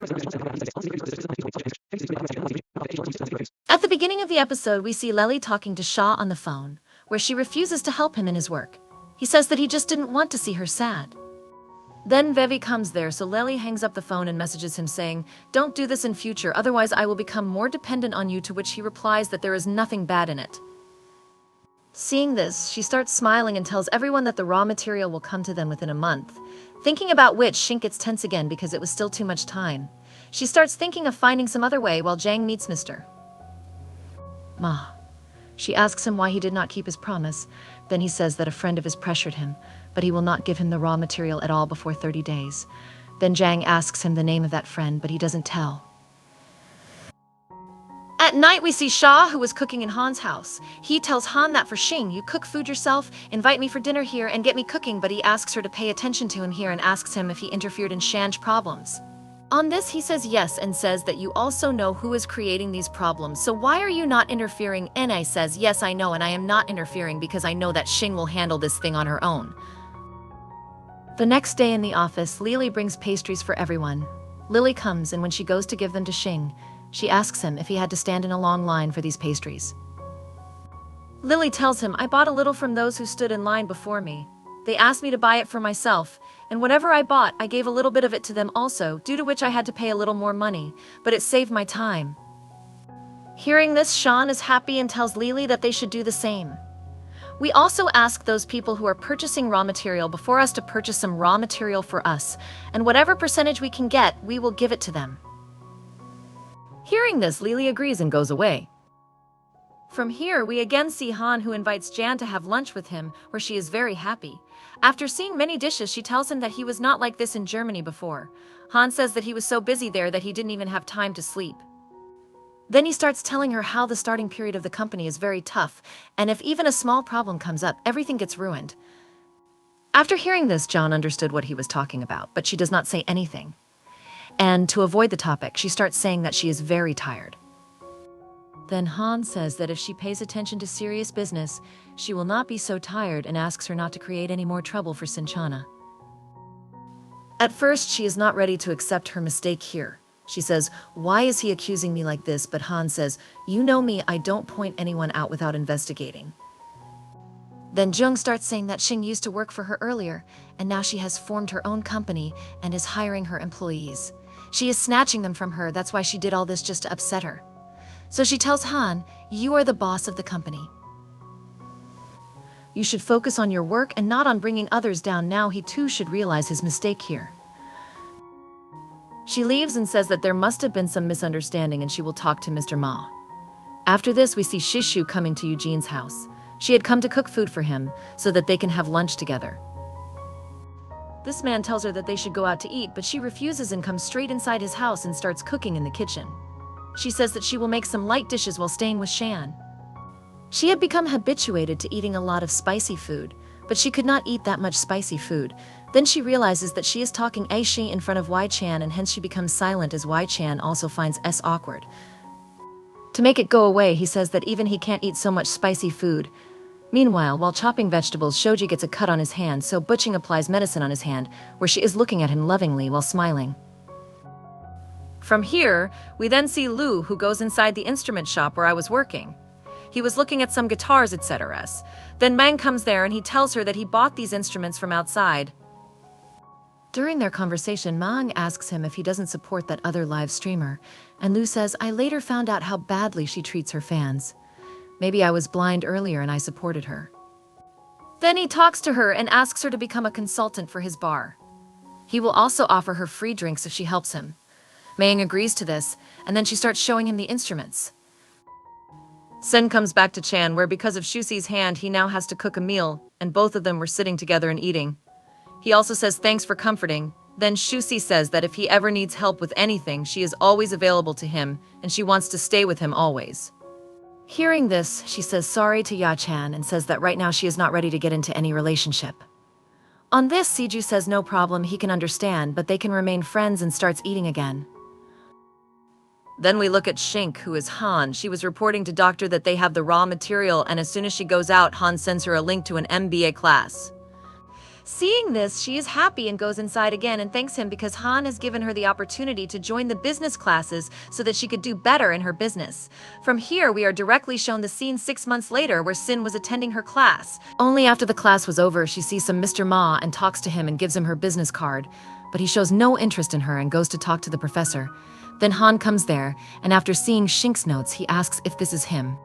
At the beginning of the episode, we see Lely talking to Shaw on the phone, where she refuses to help him in his work. He says that he just didn't want to see her sad. Then Vevi comes there, so Lely hangs up the phone and messages him saying, "Don't do this in future, otherwise I will become more dependent on you," to which he replies that there is nothing bad in it. Seeing this, she starts smiling and tells everyone that the raw material will come to them within a month. Thinking about which, Shink gets tense again because it was still too much time. She starts thinking of finding some other way while Jang meets Mr. Ma. She asks him why he did not keep his promise. Then he says that a friend of his pressured him, but he will not give him the raw material at all before 30 days. Then Jang asks him the name of that friend, but he doesn't tell. At night, we see Shaw, who was cooking in Han's house. He tells Han that for Shing, you cook food yourself, invite me for dinner here, and get me cooking, but he asks her to pay attention to him here and asks him if he interfered in Shan's problems. On this, he says yes and says that you also know who is creating these problems, so why are you not interfering? And I says, yes, I know, and I am not interfering because I know that Shing will handle this thing on her own. The next day in the office, Lily brings pastries for everyone. Lily comes, and when she goes to give them to Shing, she asks him if he had to stand in a long line for these pastries. Lily tells him, I bought a little from those who stood in line before me. They asked me to buy it for myself, and whatever I bought, I gave a little bit of it to them also, due to which I had to pay a little more money, but it saved my time. Hearing this, Sean is happy and tells Lily that they should do the same. We also ask those people who are purchasing raw material before us to purchase some raw material for us, and whatever percentage we can get, we will give it to them. Hearing this, Lily agrees and goes away. From here, we again see Han, who invites Jan to have lunch with him, where she is very happy. After seeing many dishes, she tells him that he was not like this in Germany before. Han says that he was so busy there that he didn't even have time to sleep. Then he starts telling her how the starting period of the company is very tough, and if even a small problem comes up, everything gets ruined. After hearing this, John understood what he was talking about, but she does not say anything. And to avoid the topic, she starts saying that she is very tired. Then Han says that if she pays attention to serious business, she will not be so tired and asks her not to create any more trouble for Sinchana. At first, she is not ready to accept her mistake here. She says, why is he accusing me like this? But Han says, you know me, I don't point anyone out without investigating. Then Jung starts saying that Xing used to work for her earlier, and now she has formed her own company and is hiring her employees. She is snatching them from her, that's why she did all this just to upset her. So she tells Han, you are the boss of the company. You should focus on your work and not on bringing others down. Now he too should realize his mistake here. She leaves and says that there must have been some misunderstanding and she will talk to Mr. Ma. After this, we see Shishu coming to Eugene's house. She had come to cook food for him so that they can have lunch together. This man tells her that they should go out to eat, but she refuses and comes straight inside his house and starts cooking in the kitchen. She says that she will make some light dishes while staying with Shan. She had become habituated to eating a lot of spicy food, but she could not eat that much spicy food. Then she realizes that she is talking Aishi in front of Wai Chan, and hence she becomes silent as Wai Chan also finds S awkward. To make it go away, he says that even he can't eat so much spicy food. Meanwhile, while chopping vegetables, Shoji gets a cut on his hand, so Butching applies medicine on his hand, where she is looking at him lovingly while smiling. From here, we then see Lu, who goes inside the instrument shop where I was working. He was looking at some guitars, etc. Then Mang comes there and he tells her that he bought these instruments from outside. During their conversation, Mang asks him if he doesn't support that other live streamer, and Lu says, I later found out how badly she treats her fans. Maybe I was blind earlier and I supported her. Then he talks to her and asks her to become a consultant for his bar. He will also offer her free drinks if she helps him. Mang agrees to this, and then she starts showing him the instruments. Sen comes back to Chan, where because of Shusi's hand, he now has to cook a meal, and both of them were sitting together and eating. He also says thanks for comforting. Then Shusi says that if he ever needs help with anything, she is always available to him, and she wants to stay with him always. Hearing this, she says sorry to Ya-chan and says that right now she is not ready to get into any relationship. On this, Siju says no problem, he can understand, but they can remain friends, and starts eating again. Then we look at Shink, who is Han. She was reporting to Doctor that they have the raw material, and as soon as she goes out, Han sends her a link to an MBA class. Seeing this, she is happy and goes inside again and thanks him because Han has given her the opportunity to join the business classes so that she could do better in her business. From here, we are directly shown the scene 6 months later where Sin was attending her class. Only after the class was over, she sees some Mr. Ma and talks to him and gives him her business card. But he shows no interest in her and goes to talk to the professor. Then Han comes there, and after seeing Shink's notes, he asks if this is him.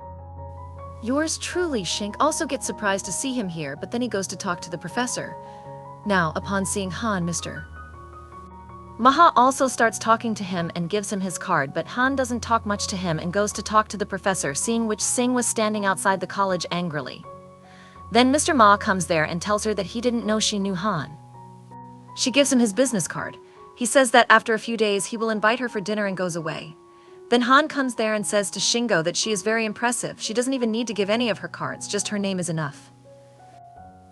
Yours truly, Shink also gets surprised to see him here, but then he goes to talk to the professor. Now, upon seeing Han, Mr. Maha also starts talking to him and gives him his card, but Han doesn't talk much to him and goes to talk to the professor, seeing which Singh was standing outside the college angrily. Then Mr. Ma comes there and tells her that he didn't know she knew Han. She gives him his business card. He says that after a few days he will invite her for dinner and goes away. Then Han comes there and says to Shingo that she is very impressive. She doesn't even need to give any of her cards, just her name is enough.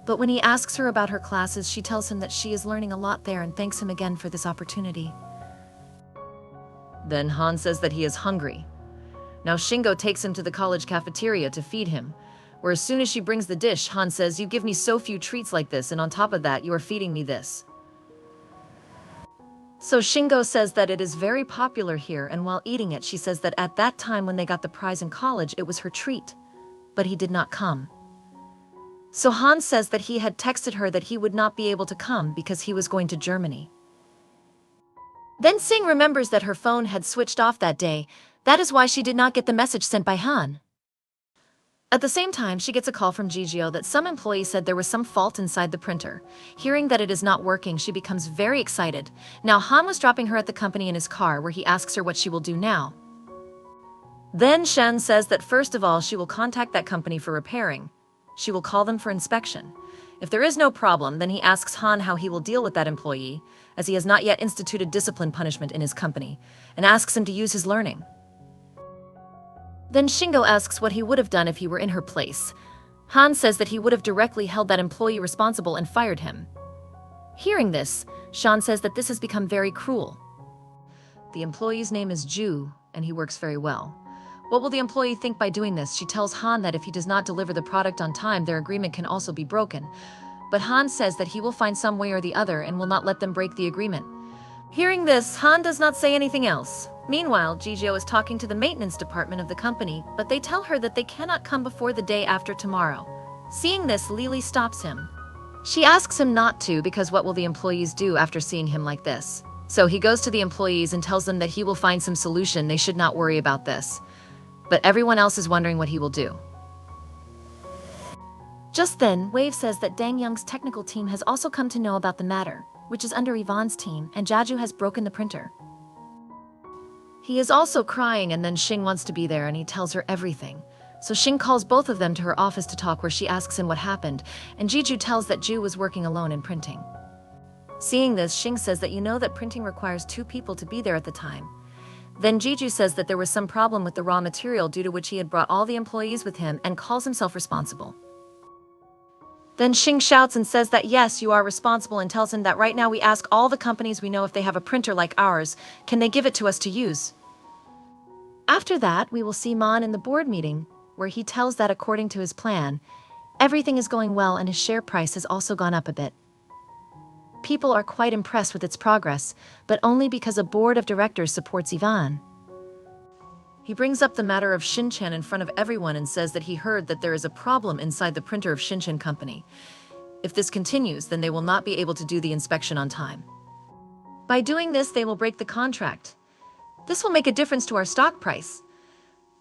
But when he asks her about her classes, she tells him that she is learning a lot there and thanks him again for this opportunity. Then Han says that he is hungry. Now Shingo takes him to the college cafeteria to feed him, where as soon as she brings the dish, Han says, "You give me so few treats like this, and on top of that, you are feeding me this." So Shingo says that it is very popular here, and while eating it, she says that at that time when they got the prize in college, it was her treat. But he did not come. So Han says that he had texted her that he would not be able to come because he was going to Germany. Then Sing remembers that her phone had switched off that day. That is why she did not get the message sent by Han. At the same time, she gets a call from Gigio that some employee said there was some fault inside the printer. Hearing that it is not working, she becomes very excited. Now Han was dropping her at the company in his car, where he asks her what she will do now. Then Shen says that first of all she will contact that company for repairing. She will call them for inspection. If there is no problem, then he asks Han how he will deal with that employee, as he has not yet instituted discipline punishment in his company, and asks him to use his learning. Then Shingo asks what he would have done if he were in her place. Han says that he would have directly held that employee responsible and fired him. Hearing this, Shan says that this has become very cruel. The employee's name is Ju, and he works very well. What will the employee think by doing this? She tells Han that if he does not deliver the product on time, their agreement can also be broken. But Han says that he will find some way or the other and will not let them break the agreement. Hearing this, Han does not say anything else. Meanwhile, Gigio is talking to the maintenance department of the company, but they tell her that they cannot come before the day after tomorrow. Seeing this, Lily stops him. She asks him not to because what will the employees do after seeing him like this? So he goes to the employees and tells them that he will find some solution, they should not worry about this. But everyone else is wondering what he will do. Just then, Wave says that Dang Young's technical team has also come to know about the matter, which is under Yvonne's team, and Jaju has broken the printer. He is also crying, and then Xing wants to be there and he tells her everything. So Xing calls both of them to her office to talk, where she asks him what happened, and Jiju tells that Ju was working alone in printing. Seeing this, Xing says that you know that printing requires 2 people to be there at the time. Then Jiju says that there was some problem with the raw material due to which he had brought all the employees with him and calls himself responsible. Then Xing shouts and says that yes, you are responsible, and tells him that right now we ask all the companies we know if they have a printer like ours, can they give it to us to use? After that, we will see Mon in the board meeting, where he tells that according to his plan, everything is going well and his share price has also gone up a bit. People are quite impressed with its progress, but only because a board of directors supports Ivan. He brings up the matter of Shinchan in front of everyone and says that he heard that there is a problem inside the printer of Shinchan Company. If this continues, then they will not be able to do the inspection on time. By doing this, they will break the contract. This will make a difference to our stock price.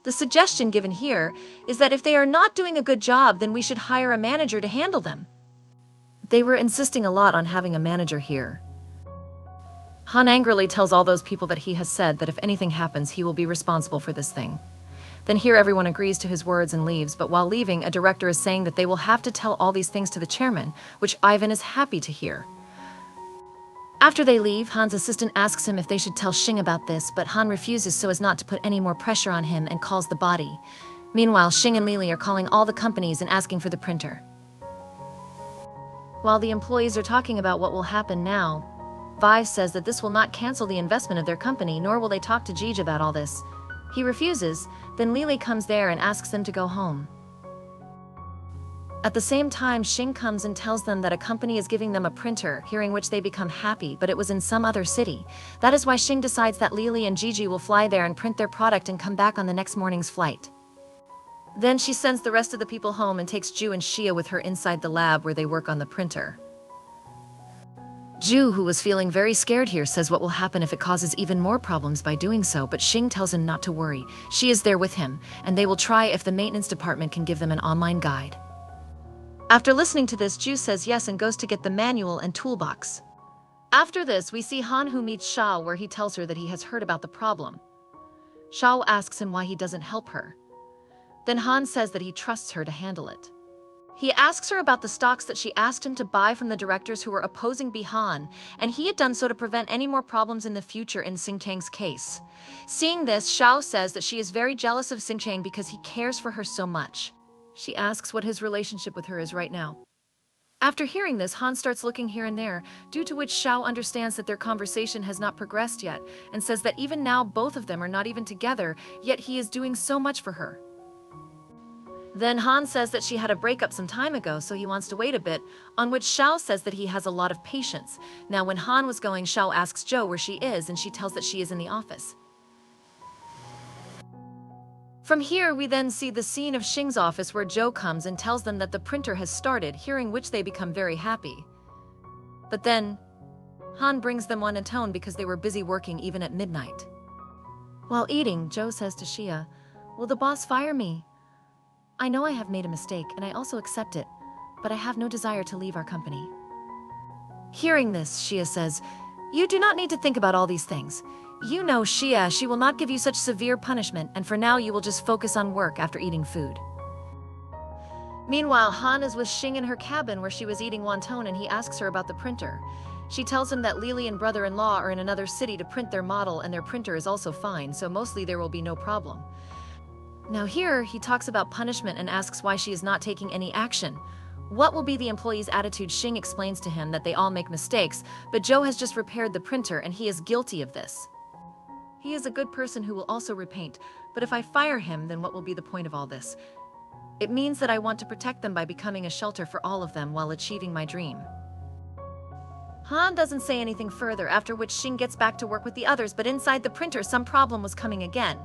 The suggestion given here is that if they are not doing a good job, then we should hire a manager to handle them. They were insisting a lot on having a manager here. Han angrily tells all those people that he has said that if anything happens, he will be responsible for this thing. Then here everyone agrees to his words and leaves, but while leaving, a director is saying that they will have to tell all these things to the chairman, which Ivan is happy to hear. After they leave, Han's assistant asks him if they should tell Xing about this, but Han refuses so as not to put any more pressure on him and calls the body. Meanwhile, Xing and Lily are calling all the companies and asking for the printer. While the employees are talking about what will happen now, Vi says that this will not cancel the investment of their company, nor will they talk to Gij about all this. He refuses, then Lily comes there and asks them to go home. At the same time, Xing comes and tells them that a company is giving them a printer, hearing which they become happy, but it was in some other city. That is why Xing decides that Lily and Gigi will fly there and print their product and come back on the next morning's flight. Then she sends the rest of the people home and takes Ju and Xia with her inside the lab where they work on the printer. Ju, who was feeling very scared here, says what will happen if it causes even more problems by doing so, but Xing tells him not to worry. She is there with him, and they will try if the maintenance department can give them an online guide. After listening to this, Ju says yes and goes to get the manual and toolbox. After this, we see Han, who meets Shao, where he tells her that he has heard about the problem. Shao asks him why he doesn't help her. Then Han says that he trusts her to handle it. He asks her about the stocks that she asked him to buy from the directors who were opposing Bihan, and he had done so to prevent any more problems in the future in Xingchang's case. Seeing this, Shao says that she is very jealous of Xingchang because he cares for her so much. She asks what his relationship with her is right now. After hearing this, Han starts looking here and there, due to which Shao understands that their conversation has not progressed yet, and says that even now both of them are not even together, yet he is doing so much for her. Then Han says that she had a breakup some time ago, so he wants to wait a bit, on which Shao says that he has a lot of patience. Now when Han was going, Shao asks Zhou where she is, and she tells that she is in the office. From here, we then see the scene of Xing's office where Zhou comes and tells them that the printer has started, hearing which they become very happy. But then, Han brings them one atone because they were busy working even at midnight. While eating, Zhou says to Xia, "Will the boss fire me? I know I have made a mistake, and I also accept it, but I have no desire to leave our company." Hearing this, Xia says, "You do not need to think about all these things. You know Xia, she will not give you such severe punishment, and for now you will just focus on work after eating food." Meanwhile, Han is with Xing in her cabin where she was eating wonton, and he asks her about the printer. She tells him that Lily and brother-in-law are in another city to print their model, and their printer is also fine, so mostly there will be no problem. Now here, he talks about punishment and asks why she is not taking any action. What will be the employee's attitude? Xing explains to him that they all make mistakes, but Zhou has just repaired the printer and he is guilty of this. He is a good person who will also repaint, but if I fire him, then what will be the point of all this? It means that I want to protect them by becoming a shelter for all of them while achieving my dream. Han doesn't say anything further, after which Xing gets back to work with the others, but inside the printer some problem was coming again.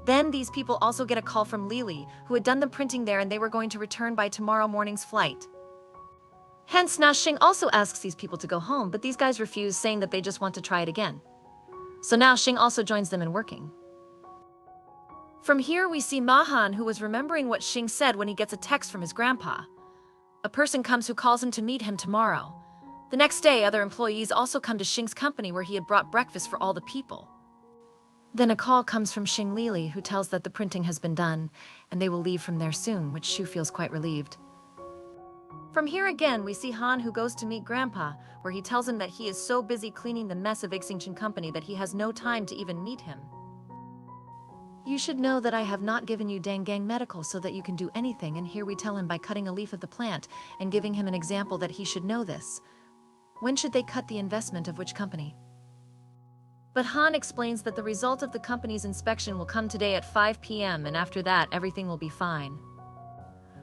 Then these people also get a call from Lily, who had done the printing there, and they were going to return by tomorrow morning's flight. Hence now Xing also asks these people to go home, but these guys refuse, saying that they just want to try it again. So now Xing also joins them in working. From here we see Mahan, who was remembering what Xing said when he gets a text from his grandpa. A person comes who calls him to meet him tomorrow. The next day, other employees also come to Xing's company where he had brought breakfast for all the people. Then a call comes from Xing Lili, who tells that the printing has been done, and they will leave from there soon, which Shu feels quite relieved. From here again, we see Han, who goes to meet Grandpa, where he tells him that he is so busy cleaning the mess of Xingchen Company that he has no time to even meet him. "You should know that I have not given you Dangang Medical so that you can do anything," and here we tell him by cutting a leaf of the plant and giving him an example that he should know this. When should they cut the investment of which company? But Han explains that the result of the company's inspection will come today at 5 p.m. and after that everything will be fine.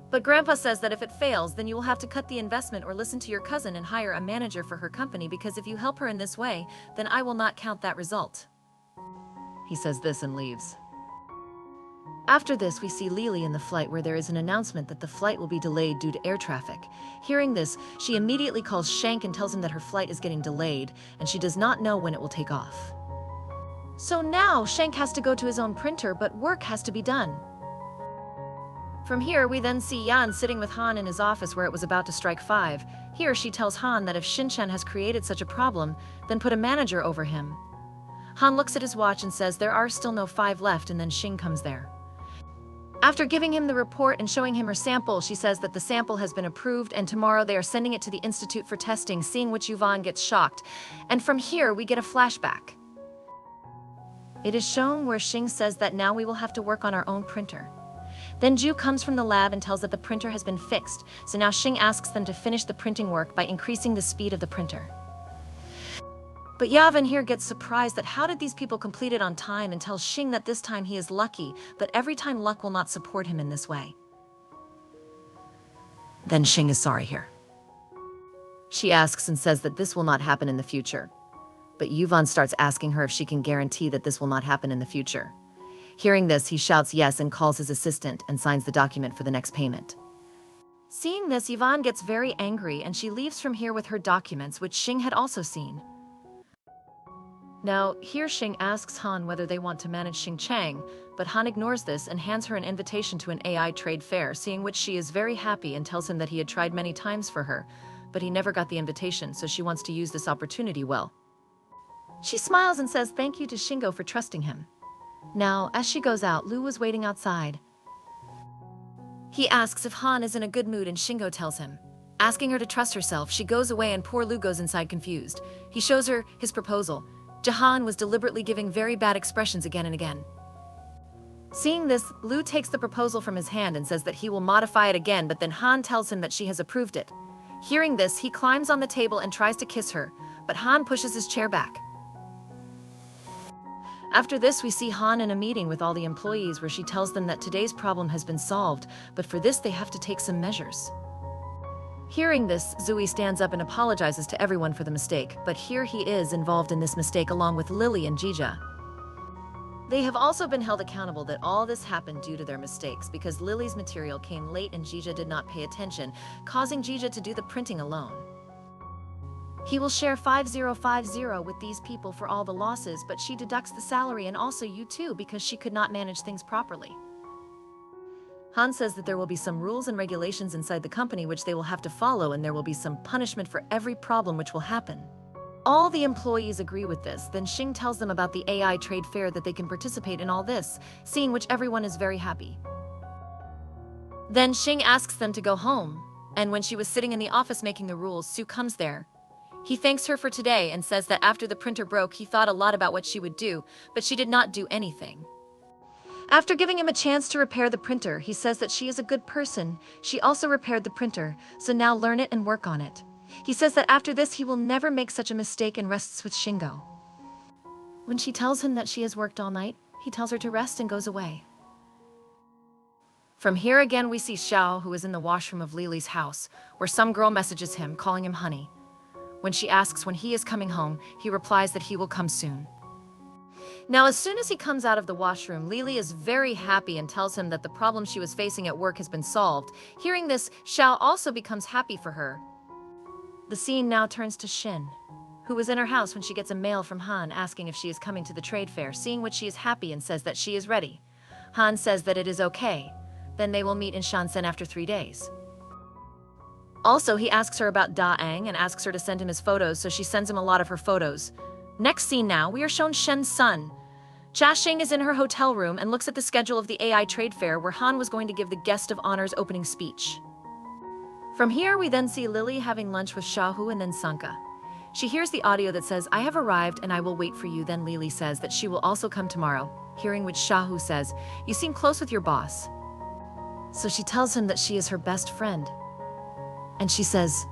But Grandpa says that if it fails, then you will have to cut the investment or listen to your cousin and hire a manager for her company, because if you help her in this way, then I will not count that result. He says this and leaves. After this, we see Lily in the flight where there is an announcement that the flight will be delayed due to air traffic. Hearing this, she immediately calls Shank and tells him that her flight is getting delayed and she does not know when it will take off. So now Shank has to go to his own printer, but work has to be done. From here, we then see Yan sitting with Han in his office where it was about to strike 5. Here she tells Han that if Shinchan has created such a problem, then put a manager over him. Han looks at his watch and says there are still no 5 left, and then Xing comes there. After giving him the report and showing him her sample, she says that the sample has been approved and tomorrow they are sending it to the Institute for testing, seeing which Yuvan gets shocked. And from here, we get a flashback. It is shown where Xing says that now we will have to work on our own printer. Then Ju comes from the lab and tells that the printer has been fixed, so now Xing asks them to finish the printing work by increasing the speed of the printer. But Yavin here gets surprised that how did these people complete it on time, and tells Xing that this time he is lucky, but every time luck will not support him in this way. Then Xing is sorry here. She asks and says that this will not happen in the future. But Yuvan starts asking her if she can guarantee that this will not happen in the future. Hearing this, he shouts yes and calls his assistant and signs the document for the next payment. Seeing this, Yvonne gets very angry and she leaves from here with her documents, which Xing had also seen. Now, here Xing asks Han whether they want to manage Xingchang, but Han ignores this and hands her an invitation to an AI trade fair, seeing which she is very happy and tells him that he had tried many times for her, but he never got the invitation, so she wants to use this opportunity well. She smiles and says thank you to Shingo for trusting him. Now, as she goes out, Lu was waiting outside. He asks if Han is in a good mood and Shingo tells him. Asking her to trust herself, she goes away and poor Lu goes inside confused. He shows her his proposal. Jahan was deliberately giving very bad expressions again and again. Seeing this, Lu takes the proposal from his hand and says that he will modify it again, but then Han tells him that she has approved it. Hearing this, he climbs on the table and tries to kiss her, but Han pushes his chair back. After this, we see Han in a meeting with all the employees where she tells them that today's problem has been solved, but for this they have to take some measures. Hearing this, Zui stands up and apologizes to everyone for the mistake, but here he is involved in this mistake along with Lily and Jija. They have also been held accountable that all this happened due to their mistakes because Lily's material came late and Jija did not pay attention, causing Jija to do the printing alone. He will share 5050 with these people for all the losses, but she deducts the salary and also you too because she could not manage things properly. Han says that there will be some rules and regulations inside the company which they will have to follow, and there will be some punishment for every problem which will happen. All the employees agree with this. Then Xing tells them about the AI trade fair, that they can participate in all this, seeing which everyone is very happy. Then Xing asks them to go home, and when she was sitting in the office making the rules, Sue comes there. He thanks her for today and says that after the printer broke, he thought a lot about what she would do, but she did not do anything. After giving him a chance to repair the printer, he says that she is a good person. She also repaired the printer, so now learn it and work on it. He says that after this he will never make such a mistake and rests with Shingo. When she tells him that she has worked all night, he tells her to rest and goes away. From here again we see Xiao, who is in the washroom of Lily's house, where some girl messages him, calling him honey. When she asks when he is coming home, he replies that he will come soon. Now, as soon as he comes out of the washroom, Lily is very happy and tells him that the problem she was facing at work has been solved. Hearing this, Xiao also becomes happy for her. The scene now turns to Shin, who was in her house when she gets a mail from Han asking if she is coming to the trade fair, seeing which she is happy and says that she is ready. Han says that it is okay. Then they will meet in Shansen after 3 days. Also, he asks her about Da Ang and asks her to send him his photos, so she sends him a lot of her photos. Next scene now, we are shown Shen's son. Jia Xing is in her hotel room and looks at the schedule of the AI trade fair where Han was going to give the guest of honor's opening speech. From here, we then see Lily having lunch with Xiaohu and then Sanka. She hears the audio that says, "I have arrived and I will wait for you." Then Lily says that she will also come tomorrow, hearing which Xiaohu says, "You seem close with your boss." So she tells him that she is her best friend. And she says,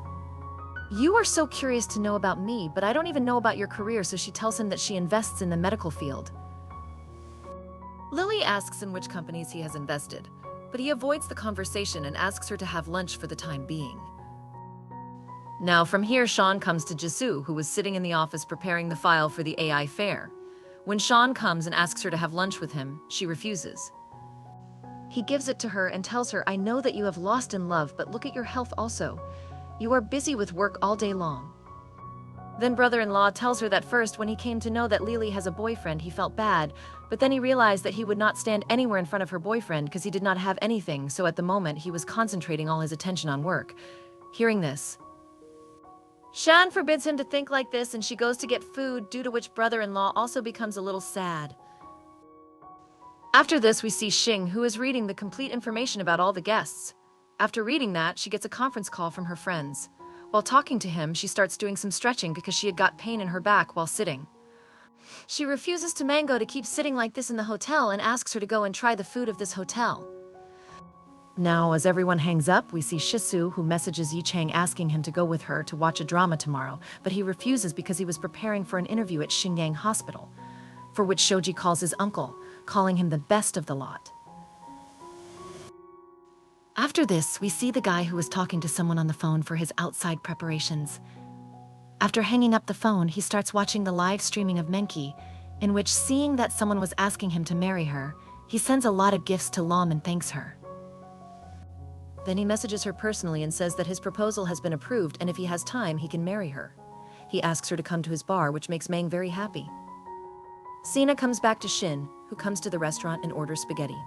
"You are so curious to know about me, but I don't even know about your career," so she tells him that she invests in the medical field. Lily asks in which companies he has invested, but he avoids the conversation and asks her to have lunch for the time being. Now from here, Sean comes to Jisoo, who was sitting in the office preparing the file for the AI fair. When Sean comes and asks her to have lunch with him, she refuses. He gives it to her and tells her, "I know that you have lost in love, but look at your health also. You are busy with work all day long." Then brother-in-law tells her that first when he came to know that Lily has a boyfriend, he felt bad, but then he realized that he would not stand anywhere in front of her boyfriend because he did not have anything, so at the moment he was concentrating all his attention on work. Hearing this, Shan forbids him to think like this and she goes to get food, due to which brother-in-law also becomes a little sad. After this, we see Xing, who is reading the complete information about all the guests. After reading that, she gets a conference call from her friends. While talking to him, she starts doing some stretching because she had got pain in her back while sitting. She refuses to Mango to keep sitting like this in the hotel and asks her to go and try the food of this hotel. Now, as everyone hangs up, we see Shisu, who messages Yichang asking him to go with her to watch a drama tomorrow, but he refuses because he was preparing for an interview at Xingyang Hospital, for which Shoji calls his uncle, calling him the best of the lot. After this, we see the guy who was talking to someone on the phone for his outside preparations. After hanging up the phone, he starts watching the live streaming of Menki, in which, seeing that someone was asking him to marry her, he sends a lot of gifts to Lam and thanks her. Then he messages her personally and says that his proposal has been approved and if he has time, he can marry her. He asks her to come to his bar, which makes Mang very happy. Sina comes back to Shin, who comes to the restaurant and orders spaghetti.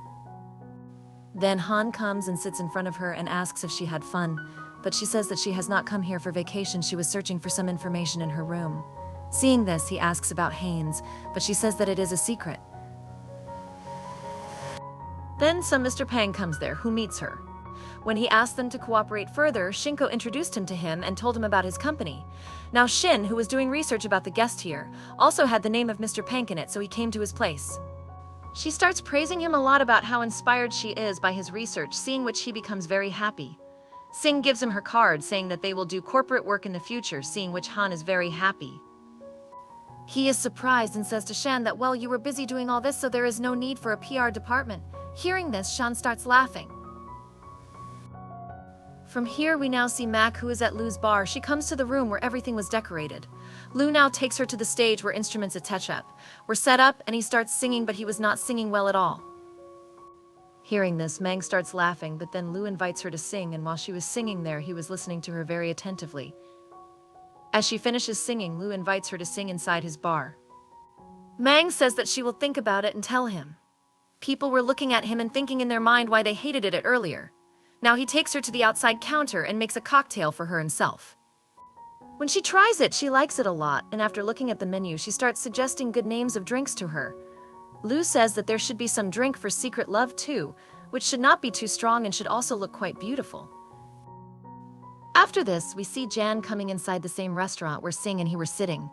Then Han comes and sits in front of her and asks if she had fun, but she says that she has not come here for vacation, she was searching for some information in her room. Seeing this, he asks about Haynes, but she says that it is a secret. Then some Mr. Pang comes there, who meets her. When he asked them to cooperate further, Shinko introduced him to him and told him about his company. Now Shin, who was doing research about the guest here, also had the name of Mr. Pang in it, so he came to his place. She starts praising him a lot about how inspired she is by his research, seeing which he becomes very happy. Sing gives him her card, saying that they will do corporate work in the future, seeing which Han is very happy. He is surprised and says to Shan that, well, you were busy doing all this, so there is no need for a PR department. Hearing this, Shan starts laughing. From here, we now see Mac, who is at Lu's bar. She comes to the room where everything was decorated. Lu now takes her to the stage where instruments were set up, and he starts singing, but he was not singing well at all. Hearing this, Mang starts laughing, but then Lu invites her to sing, and while she was singing there, he was listening to her very attentively. As she finishes singing, Lu invites her to sing inside his bar. Mang says that she will think about it and tell him. People were looking at him and thinking in their mind why they hated it earlier. Now he takes her to the outside counter and makes a cocktail for her himself. When she tries it, she likes it a lot, and after looking at the menu, she starts suggesting good names of drinks to her. Lu says that there should be some drink for secret love too, which should not be too strong and should also look quite beautiful. After this, we see Jan coming inside the same restaurant where Sing and he were sitting.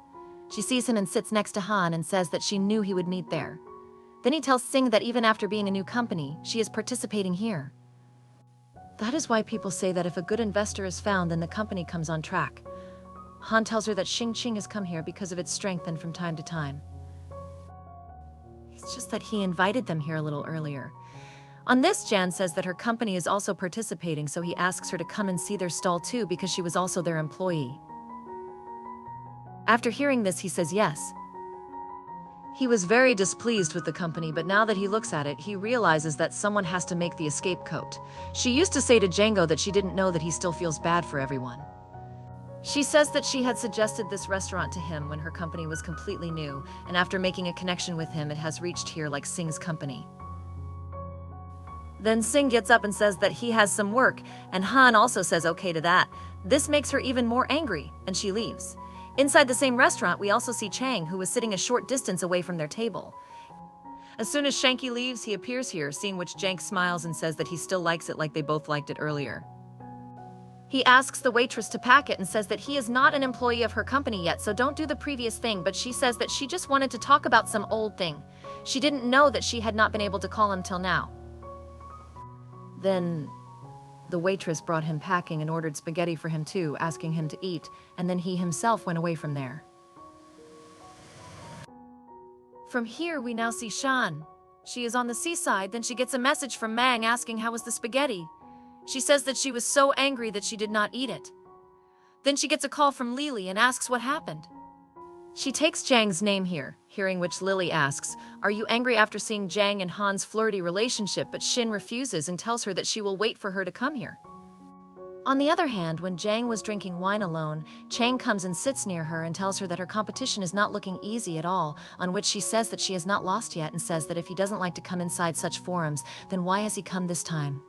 She sees him and sits next to Han and says that she knew he would meet there. Then he tells Sing that even after being a new company, she is participating here. That is why people say that if a good investor is found, then the company comes on track. Han tells her that Xing Qing has come here because of its strength and from time to time. It's just that he invited them here a little earlier. On this, Jan says that her company is also participating, so he asks her to come and see their stall too because she was also their employee. After hearing this, he says yes. He was very displeased with the company, but now that he looks at it, he realizes that someone has to make the escape coat. She used to say to Django that she didn't know that he still feels bad for everyone. She says that she had suggested this restaurant to him when her company was completely new, and after making a connection with him, it has reached here like Sing's company. Then Sing gets up and says that he has some work, and Han also says okay to that. This makes her even more angry, and she leaves. Inside the same restaurant, we also see Chang, who was sitting a short distance away from their table. As soon as Shanky leaves, he appears here, seeing which Jank smiles and says that he still likes it like they both liked it earlier. He asks the waitress to pack it and says that he is not an employee of her company yet, so don't do the previous thing, but she says that she just wanted to talk about some old thing. She didn't know that she had not been able to call him till now. Then the waitress brought him packing and ordered spaghetti for him too, asking him to eat, and then he himself went away from there. From here, we now see Shan. She is on the seaside, then she gets a message from Mang asking how was the spaghetti. She says that she was so angry that she did not eat it. Then she gets a call from Lily and asks what happened. She takes Jang's name here, hearing which Lily asks, "Are you angry after seeing Jang and Han's flirty relationship?" But Shin refuses and tells her that she will wait for her to come here. On the other hand, when Jang was drinking wine alone, Chang comes and sits near her and tells her that her competition is not looking easy at all, on which she says that she has not lost yet and says that if he doesn't like to come inside such forums, then why has he come this time?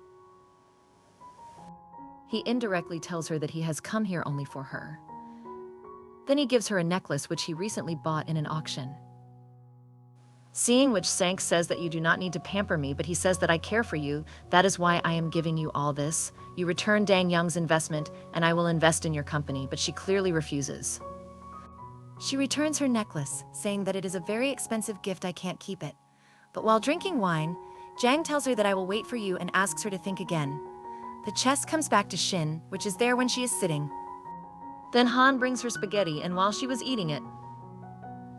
He indirectly tells her that he has come here only for her. Then he gives her a necklace which he recently bought in an auction. Seeing which, Sank says that you do not need to pamper me, but he says that I care for you, that is why I am giving you all this. You return Dang Young's investment, and I will invest in your company, but she clearly refuses. She returns her necklace, saying that it is a very expensive gift, I can't keep it. But while drinking wine, Jang tells her that I will wait for you and asks her to think again. The chest comes back to Shin, which is there when she is sitting. Then Han brings her spaghetti, and while she was eating it,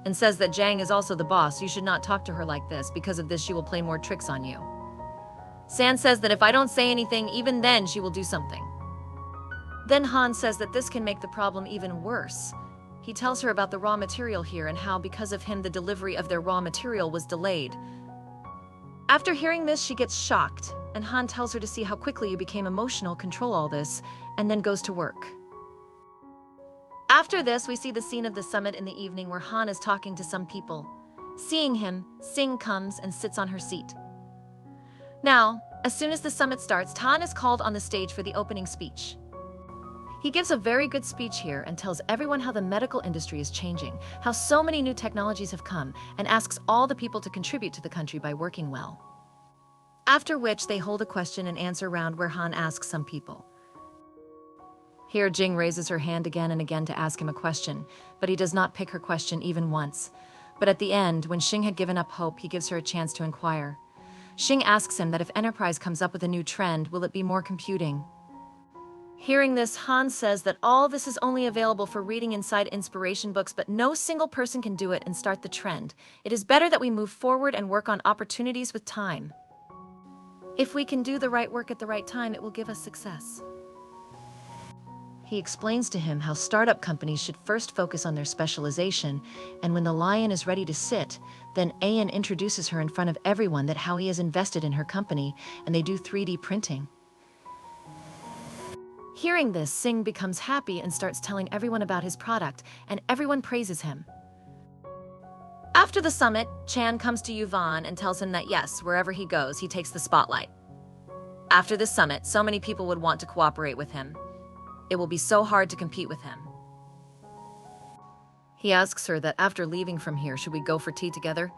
and says that Jang is also the boss, you should not talk to her like this, because of this she will play more tricks on you. San says that if I don't say anything, even then she will do something. Then Han says that this can make the problem even worse. He tells her about the raw material here and how because of him the delivery of their raw material was delayed. After hearing this, she gets shocked, and Han tells her to see how quickly you became emotional, control all this, and then goes to work. After this, we see the scene of the summit in the evening where Han is talking to some people. Seeing him, Sing comes and sits on her seat. Now, as soon as the summit starts, Han is called on the stage for the opening speech. He gives a very good speech here and tells everyone how the medical industry is changing, how so many new technologies have come, and asks all the people to contribute to the country by working well. After which they hold a question and answer round where Han asks some people. Here Jing raises her hand again and again to ask him a question, but he does not pick her question even once. But at the end, when Xing had given up hope, he gives her a chance to inquire. Xing asks him that if Enterprise comes up with a new trend, will it be more computing? Hearing this, Han says that all this is only available for reading inside inspiration books, but no single person can do it and start the trend. It is better that we move forward and work on opportunities with time. If we can do the right work at the right time, it will give us success. He explains to him how startup companies should first focus on their specialization, and when the lion is ready to sit, then Ayan introduces her in front of everyone that how he has invested in her company, and they do 3D printing. Hearing this, Sing becomes happy and starts telling everyone about his product, and everyone praises him. After the summit, Chan comes to Yuvan and tells him that yes, wherever he goes, he takes the spotlight. After this summit, so many people would want to cooperate with him. It will be so hard to compete with him. He asks her that after leaving from here, should we go for tea together?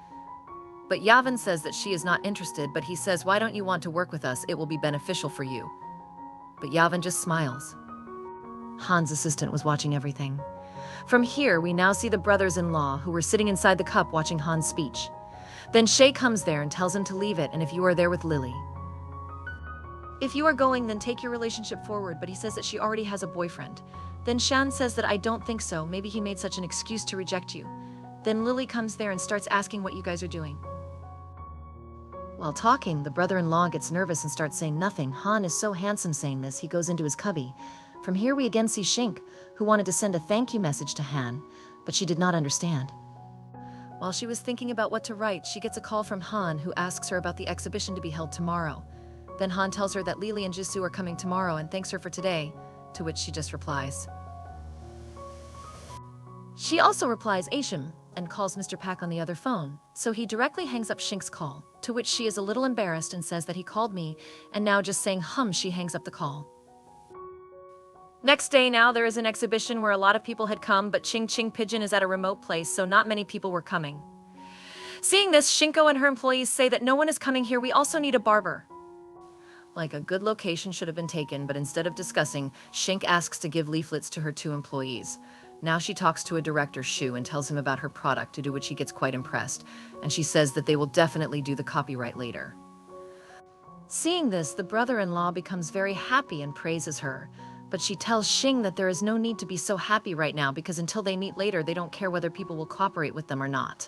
But Yavin says that she is not interested, but he says, why don't you want to work with us? It will be beneficial for you. But Yavin just smiles. Han's assistant was watching everything. From here, we now see the brothers-in-law who were sitting inside the cup watching Han's speech. Then Shay comes there and tells him to leave it, and if you are there with Lily. If you are going, then take your relationship forward, but he says that she already has a boyfriend. Then Shan says that I don't think so, maybe he made such an excuse to reject you. Then Lily comes there and starts asking what you guys are doing. While talking, the brother-in-law gets nervous and starts saying nothing. Han is so handsome saying this, he goes into his cubby. From here we again see Shink, who wanted to send a thank you message to Han, but she did not understand. While she was thinking about what to write, she gets a call from Han, who asks her about the exhibition to be held tomorrow. Then Han tells her that Lily and Jisoo are coming tomorrow and thanks her for today, to which she just replies. She also replies Ashim and calls Mr. Pak on the other phone, so he directly hangs up Shink's call, to which she is a little embarrassed and says that he called me, and now just saying she hangs up the call. Next day now there is an exhibition where a lot of people had come, but Ching Ching Pigeon is at a remote place, so not many people were coming. Seeing this, Shinko and her employees say that no one is coming here, we also need a barber. Like a good location should have been taken, but instead of discussing, Shink asks to give leaflets to her 2 employees. Now she talks to a director, Shu, and tells him about her product, to do which he gets quite impressed, and she says that they will definitely do the copyright later. Seeing this, the brother-in-law becomes very happy and praises her, but she tells Shing that there is no need to be so happy right now because until they meet later, they don't care whether people will cooperate with them or not.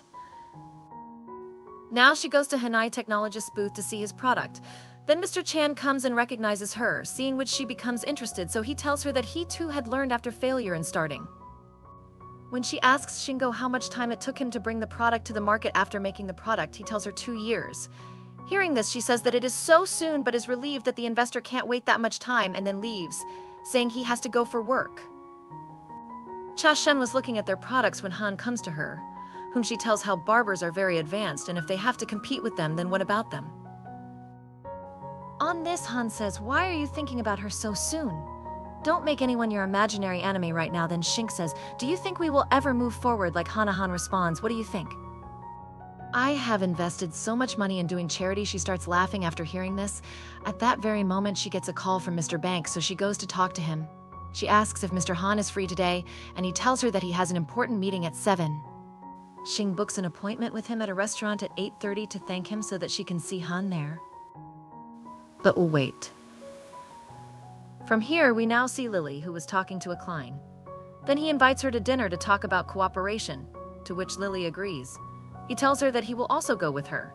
Now she goes to Hanai Technologist's booth to see his product. Then Mr. Chan comes and recognizes her, seeing which she becomes interested, so he tells her that he too had learned after failure in starting. When she asks Shingo how much time it took him to bring the product to the market after making the product, he tells her 2 years. Hearing this, she says that it is so soon but is relieved that the investor can't wait that much time and then leaves, saying he has to go for work. Cha Shen was looking at their products when Han comes to her, whom she tells how barbers are very advanced and if they have to compete with them, then what about them? On this, Han says, why are you thinking about her so soon? Don't make anyone your imaginary enemy right now. Then Shink says, do you think we will ever move forward? Like Hanahan responds, what do you think? I have invested so much money in doing charity. She starts laughing after hearing this. At that very moment, she gets a call from Mr. Bank, so she goes to talk to him. She asks if Mr. Han is free today, and he tells her that he has an important meeting at 7. Shing books an appointment with him at a restaurant at 8:30 to thank him so that she can see Han there. But we'll wait. From here, we now see Lily, who was talking to a client. Then he invites her to dinner to talk about cooperation, to which Lily agrees. He tells her that he will also go with her.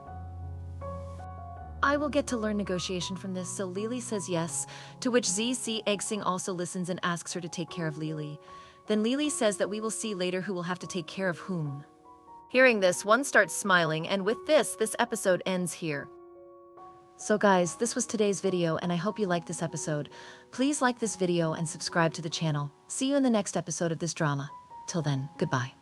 I will get to learn negotiation from this, so Lily says yes, to which ZC Eggxing also listens and asks her to take care of Lily. Then Lily says that we will see later who will have to take care of whom. Hearing this, one starts smiling, and with this episode ends here. So guys, this was today's video, and I hope you liked this episode. Please like this video and subscribe to the channel. See you in the next episode of this drama. Till then, goodbye.